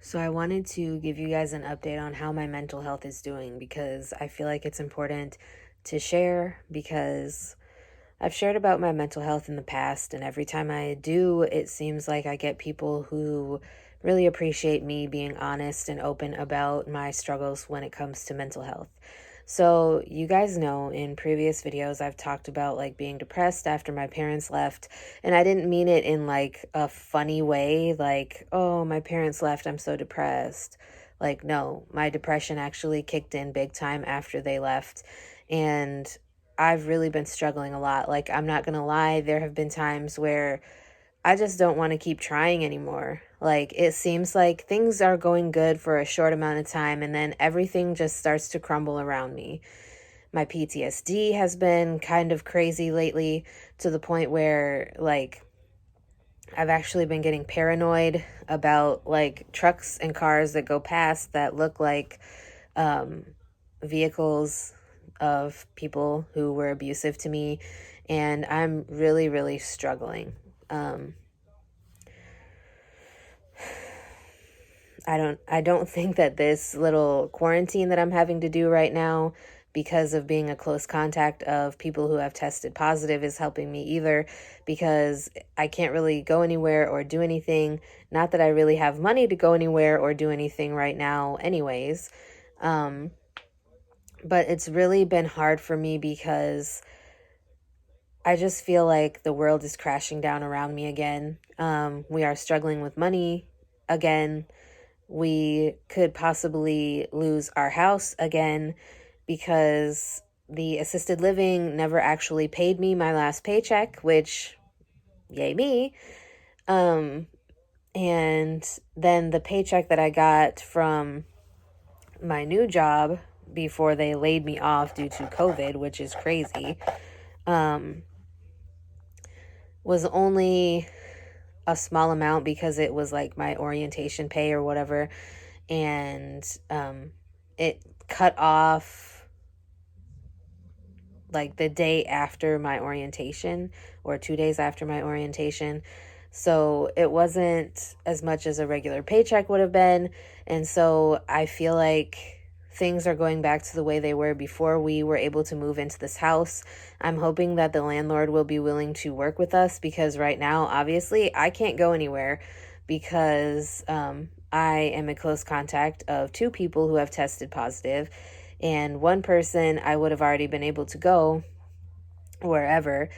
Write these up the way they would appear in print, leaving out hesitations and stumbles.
So I wanted to give you guys an update on how my mental health is doing because I feel like it's important to share because I've shared about my mental health in the past, and every time I do, it seems like I get people who really appreciate me being honest and open about my struggles when it comes to mental health. So, you guys know in previous videos, I've talked about like being depressed after my parents left, and I didn't mean it in like a funny way, like, oh, my parents left, I'm so depressed. Like, no, my depression actually kicked in big time after they left. And I've really been struggling a lot. Like, I'm not gonna lie, there have been times where I just don't want to keep trying anymore. Like, it seems like things are going good for a short amount of time, and then everything just starts to crumble around me. My PTSD has been kind of crazy lately to the point where, like, I've actually been getting paranoid about like trucks and cars that go past that look like um, vehicles of people who were abusive to me, and I'm really, really struggling. Um, I don't think that this little quarantine that I'm having to do right now because of being a close contact of people who have tested positive is helping me either, because I can't really go anywhere or do anything. Not that I really have money to go anywhere or do anything right now anyways. Um, but it's really been hard for me because I just feel like the world is crashing down around me again. We are struggling with money again. We could possibly lose our house again because the assisted living never actually paid me my last paycheck, which, yay me. Um, and then the paycheck that I got from my new job before they laid me off due to COVID, which is crazy, um, was only a small amount because it was like my orientation pay or whatever. And it cut off like the day after my orientation or 2 days after my orientation. So it wasn't as much as a regular paycheck would have been. And so I feel like things are going back to the way they were before we were able to move into this house. I'm hoping that the landlord will be willing to work with us because right now, obviously, I can't go anywhere because I am a close contact of two people who have tested positive, and one person I would have already been able to go wherever,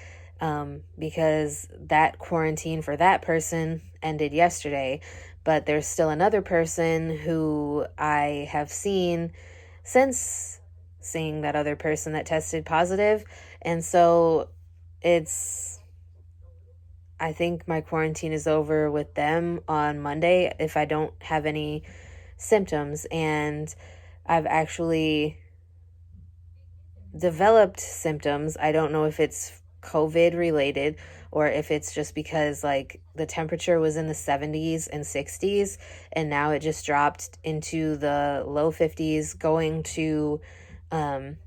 because that quarantine for that person ended yesterday. But there's still another person who I have seen since seeing that other person that tested positive. And so it's, I think my quarantine is over with them on Monday if I don't have any symptoms. And I've actually developed symptoms. I don't know if it's COVID related or if it's just because like the temperature was in the 70s and 60s and now it just dropped into the low 50s going to um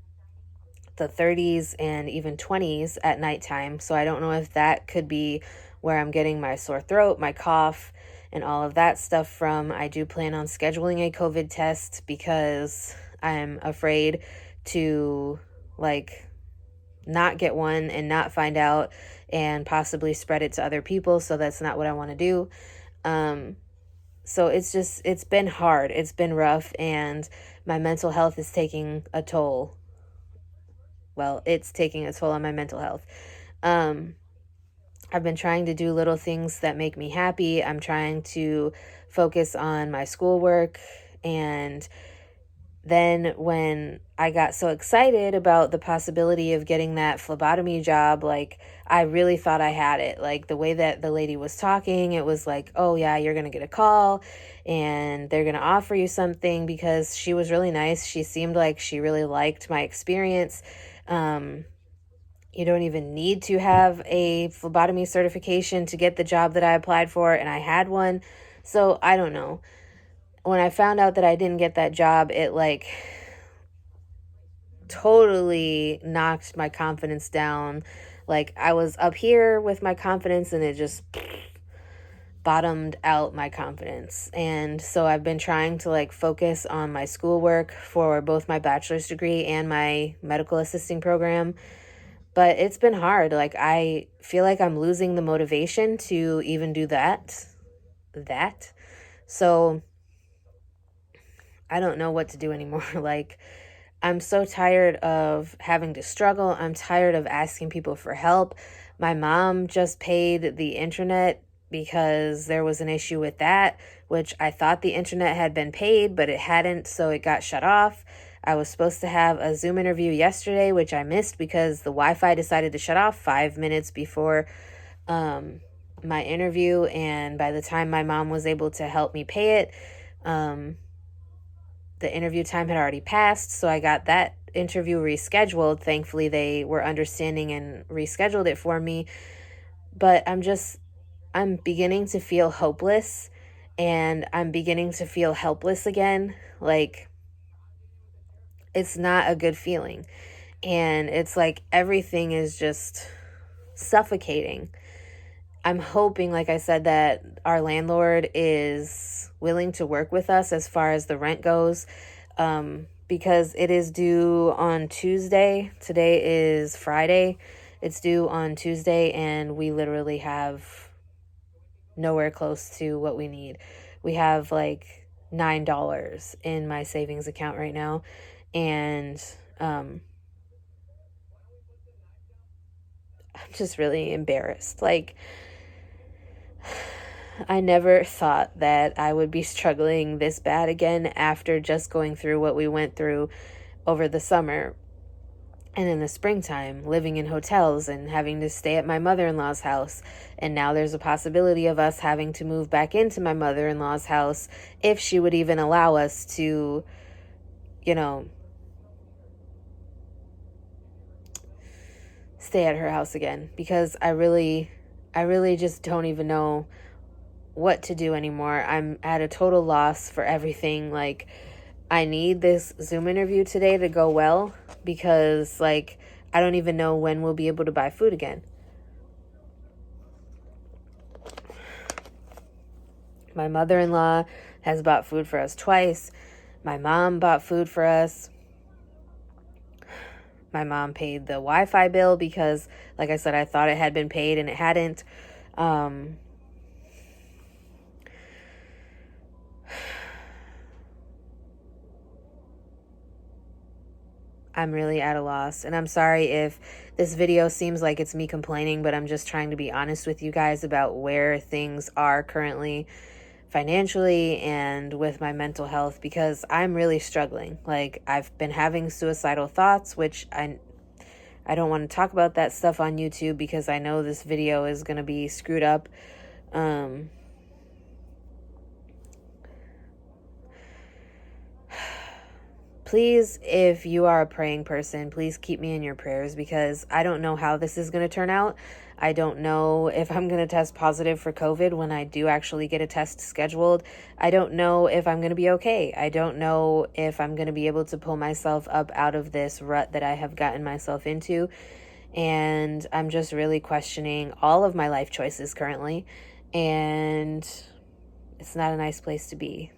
the 30s and even 20s at nighttime. So I don't know if that could be where I'm getting my sore throat, my cough, and all of that stuff from. I do plan on scheduling a COVID test because I'm afraid to like not get one and not find out and possibly spread it to other people. So that's not what I want to do. Um, so it's been hard. It's been rough, and my mental health is taking a toll. Well, it's taking a toll on my mental health. Um, I've been trying to do little things that make me happy. I'm trying to focus on my schoolwork. And then when I got so excited about the possibility of getting that phlebotomy job, like I really thought I had it. Like the way that the lady was talking, it was like, oh yeah, you're going to get a call and they're going to offer you something, because she was really nice. She seemed like she really liked my experience. Um, you don't even need to have a phlebotomy certification to get the job that I applied for, and I had one. So I don't know. When I found out that I didn't get that job, it like totally knocked my confidence down. Like I was up here with my confidence and it just bottomed out my confidence. And so I've been trying to like focus on my schoolwork for both my bachelor's degree and my medical assisting program. But it's been hard. Like I feel like I'm losing the motivation to even do that. So I don't know what to do anymore. Like I'm so tired of having to struggle. I'm tired of asking people for help. My mom just paid the internet because there was an issue with that, which I thought the internet had been paid, but it hadn't, so it got shut off. I was supposed to have a Zoom interview yesterday, which I missed because the Wi-Fi decided to shut off 5 minutes before my interview, and by the time my mom was able to help me pay it, the interview time had already passed, so I got that interview rescheduled. Thankfully, they were understanding and rescheduled it for me. But I'm beginning to feel hopeless, and I'm beginning to feel helpless again. Like, it's not a good feeling. And it's like everything is just suffocating. I'm hoping, like I said, that our landlord is willing to work with us as far as the rent goes, because it is due on Tuesday. Today is Friday. It's due on Tuesday, and we literally have nowhere close to what we need. We have like $9 in my savings account right now, and I'm just really embarrassed. Like, I never thought that I would be struggling this bad again after just going through what we went through over the summer and in the springtime, living in hotels and having to stay at my mother-in-law's house. And now there's a possibility of us having to move back into my mother-in-law's house if she would even allow us to, stay at her house again, because I really just don't even know what to do anymore. I'm at a total loss for everything. Like, I need this Zoom interview today to go well, because like I don't even know when we'll be able to buy food again. My mother-in-law has bought food for us twice. My mom bought food for us. My mom paid the Wi-Fi bill because, like I said, I thought it had been paid and it hadn't. I'm really at a loss, and I'm sorry if this video seems like it's me complaining, but I'm just trying to be honest with you guys about where things are currently financially and with my mental health, because I'm really struggling. Like, I've been having suicidal thoughts, which I don't want to talk about that stuff on YouTube because I know this video is going to be screwed up. Please, if you are a praying person, please keep me in your prayers, because I don't know how this is going to turn out. I don't know if I'm going to test positive for COVID when I do actually get a test scheduled. I don't know if I'm going to be okay. I don't know if I'm going to be able to pull myself up out of this rut that I have gotten myself into. And I'm just really questioning all of my life choices currently. And it's not a nice place to be.